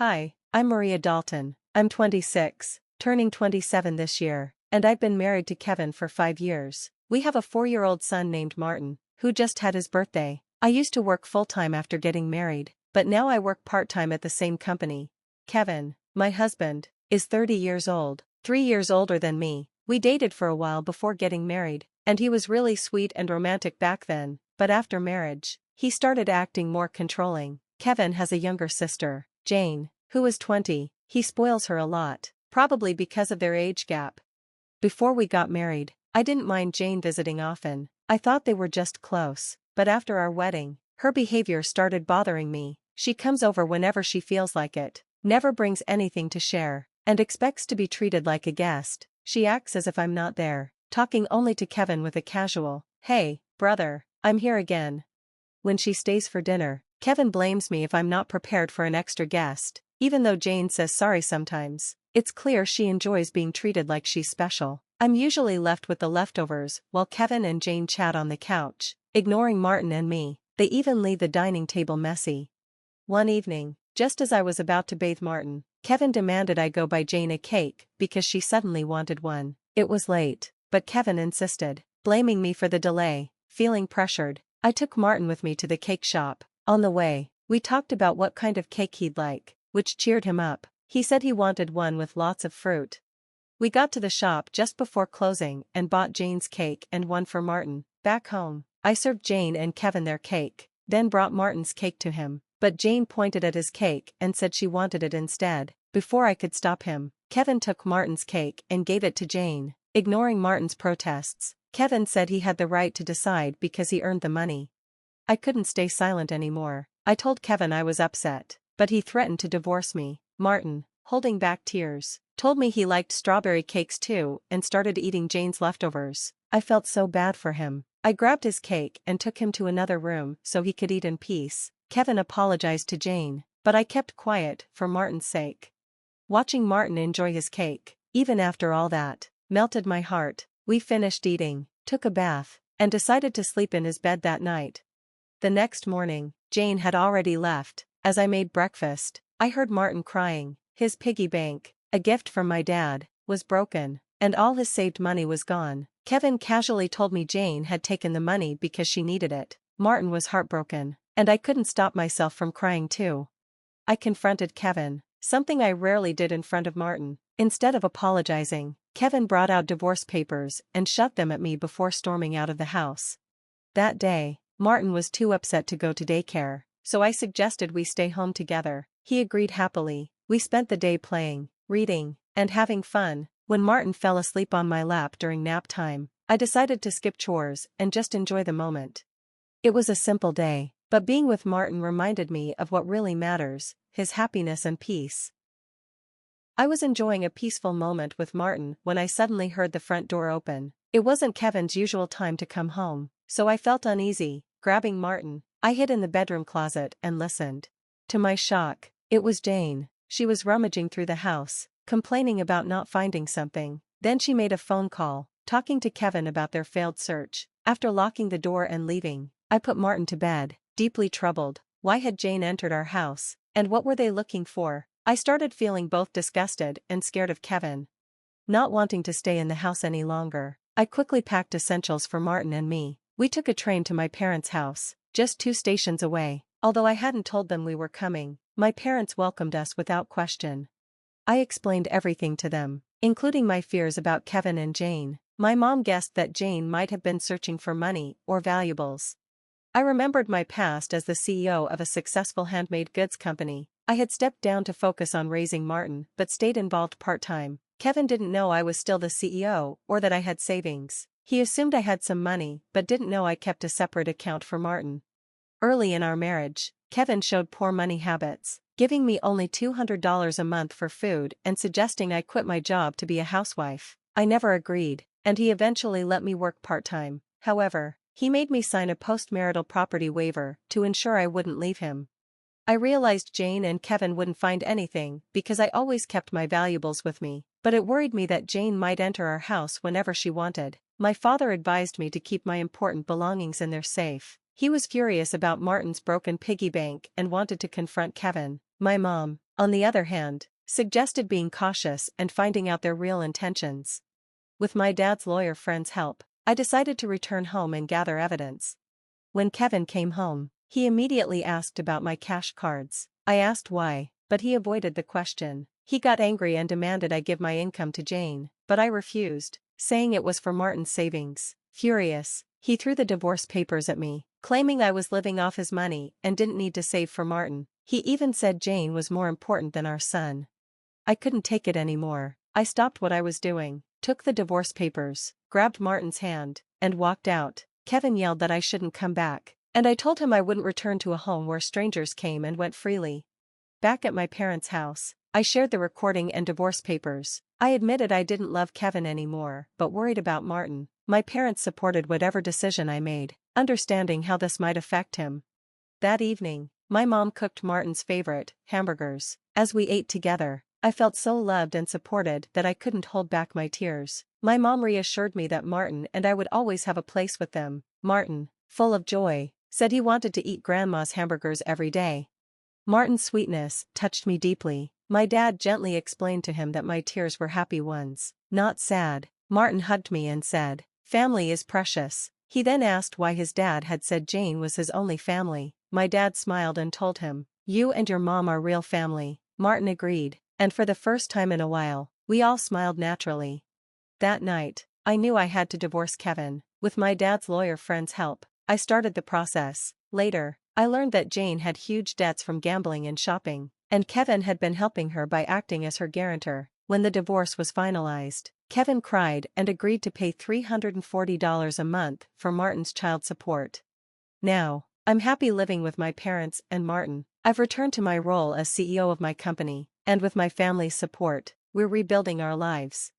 Hi, I'm Maria Dalton. I'm 26, turning 27 this year, and I've been married to Kevin for 5 years. We have a 4-year-old son named Martin, who just had his birthday. I used to work full-time after getting married, but now I work part-time at the same company. Kevin, my husband, is 30 years old, 3 years older than me. We dated for a while before getting married, and he was really sweet and romantic back then, but after marriage, he started acting more controlling. Kevin has a younger sister, Jane, who is 20. He spoils her a lot, probably because of their age gap. Before we got married, I didn't mind Jane visiting often. I thought they were just close, but after our wedding, her behavior started bothering me. She comes over whenever she feels like it, never brings anything to share, and expects to be treated like a guest. She acts as if I'm not there, talking only to Kevin with a casual, "Hey, brother, I'm here again." When she stays for dinner, Kevin blames me if I'm not prepared for an extra guest, even though Jane says sorry sometimes. It's clear she enjoys being treated like she's special. I'm usually left with the leftovers while Kevin and Jane chat on the couch, ignoring Martin and me. They even leave the dining table messy. One evening, just as I was about to bathe Martin, Kevin demanded I go buy Jane a cake because she suddenly wanted one. It was late, but Kevin insisted, blaming me for the delay. Feeling pressured, I took Martin with me to the cake shop. On the way, we talked about what kind of cake he'd like, which cheered him up. He said he wanted one with lots of fruit. We got to the shop just before closing and bought Jane's cake and one for Martin. Back home, I served Jane and Kevin their cake, then brought Martin's cake to him, but Jane pointed at his cake and said she wanted it instead. Before I could stop him, Kevin took Martin's cake and gave it to Jane, ignoring Martin's protests. Kevin said he had the right to decide because he earned the money. I couldn't stay silent anymore. I told Kevin I was upset, but he threatened to divorce me. Martin, holding back tears, told me he liked strawberry cakes too and started eating Jane's leftovers. I felt so bad for him. I grabbed his cake and took him to another room so he could eat in peace. Kevin apologized to Jane, but I kept quiet for Martin's sake. Watching Martin enjoy his cake, even after all that, melted my heart. We finished eating, took a bath, and decided to sleep in his bed that night. The next morning, Jane had already left. As I made breakfast, I heard Martin crying. His piggy bank, a gift from my dad, was broken, and all his saved money was gone. Kevin casually told me Jane had taken the money because she needed it. Martin was heartbroken, and I couldn't stop myself from crying too. I confronted Kevin, something I rarely did in front of Martin. Instead of apologizing, Kevin brought out divorce papers and shoved them at me before storming out of the house. That day, Martin was too upset to go to daycare, so I suggested we stay home together. He agreed happily. We spent the day playing, reading, and having fun. When Martin fell asleep on my lap during nap time, I decided to skip chores and just enjoy the moment. It was a simple day, but being with Martin reminded me of what really matters, his happiness and peace. I was enjoying a peaceful moment with Martin when I suddenly heard the front door open. It wasn't Kevin's usual time to come home, so I felt uneasy. Grabbing Martin, I hid in the bedroom closet and listened. To my shock, it was Jane. She was rummaging through the house, complaining about not finding something. Then she made a phone call, talking to Kevin about their failed search. After locking the door and leaving, I put Martin to bed, deeply troubled. Why had Jane entered our house, and what were they looking for? I started feeling both disgusted and scared of Kevin. Not wanting to stay in the house any longer, I quickly packed essentials for Martin and me. We took a train to my parents' house, just 2 stations away. Although I hadn't told them we were coming, my parents welcomed us without question. I explained everything to them, including my fears about Kevin and Jane. My mom guessed that Jane might have been searching for money or valuables. I remembered my past as the CEO of a successful handmade goods company. I had stepped down to focus on raising Martin but stayed involved part-time. Kevin didn't know I was still the CEO or that I had savings. He assumed I had some money but didn't know I kept a separate account for Martin. Early in our marriage, Kevin showed poor money habits, giving me only $200 a month for food and suggesting I quit my job to be a housewife. I never agreed, and he eventually let me work part-time. However, he made me sign a post-marital property waiver to ensure I wouldn't leave him. I realized Jane and Kevin wouldn't find anything because I always kept my valuables with me, but it worried me that Jane might enter our house whenever she wanted. My father advised me to keep my important belongings in their safe. He was furious about Martin's broken piggy bank and wanted to confront Kevin. My mom, on the other hand, suggested being cautious and finding out their real intentions. With my dad's lawyer friend's help, I decided to return home and gather evidence. When Kevin came home, he immediately asked about my cash cards. I asked why, but he avoided the question. He got angry and demanded I give my income to Jane, but I refused, saying it was for Martin's savings. Furious, he threw the divorce papers at me, claiming I was living off his money and didn't need to save for Martin. He even said Jane was more important than our son. I couldn't take it anymore. I stopped what I was doing, took the divorce papers, grabbed Martin's hand, and walked out. Kevin yelled that I shouldn't come back, and I told him I wouldn't return to a home where strangers came and went freely. Back at my parents' house, I shared the recording and divorce papers. I admitted I didn't love Kevin anymore, but worried about Martin. My parents supported whatever decision I made, understanding how this might affect him. That evening, my mom cooked Martin's favorite, hamburgers. As we ate together, I felt so loved and supported that I couldn't hold back my tears. My mom reassured me that Martin and I would always have a place with them. Martin, full of joy, said he wanted to eat Grandma's hamburgers every day. Martin's sweetness touched me deeply. My dad gently explained to him that my tears were happy ones, not sad. Martin hugged me and said, "Family is precious." He then asked why his dad had said Jane was his only family. My dad smiled and told him, "You and your mom are real family." Martin agreed, and for the first time in a while, we all smiled naturally. That night, I knew I had to divorce Kevin. With my dad's lawyer friend's help, I started the process. Later, I learned that Jane had huge debts from gambling and shopping, and Kevin had been helping her by acting as her guarantor. When the divorce was finalized, Kevin cried and agreed to pay $340 a month for Martin's child support. Now, I'm happy living with my parents and Martin. I've returned to my role as CEO of my company, and with my family's support, we're rebuilding our lives.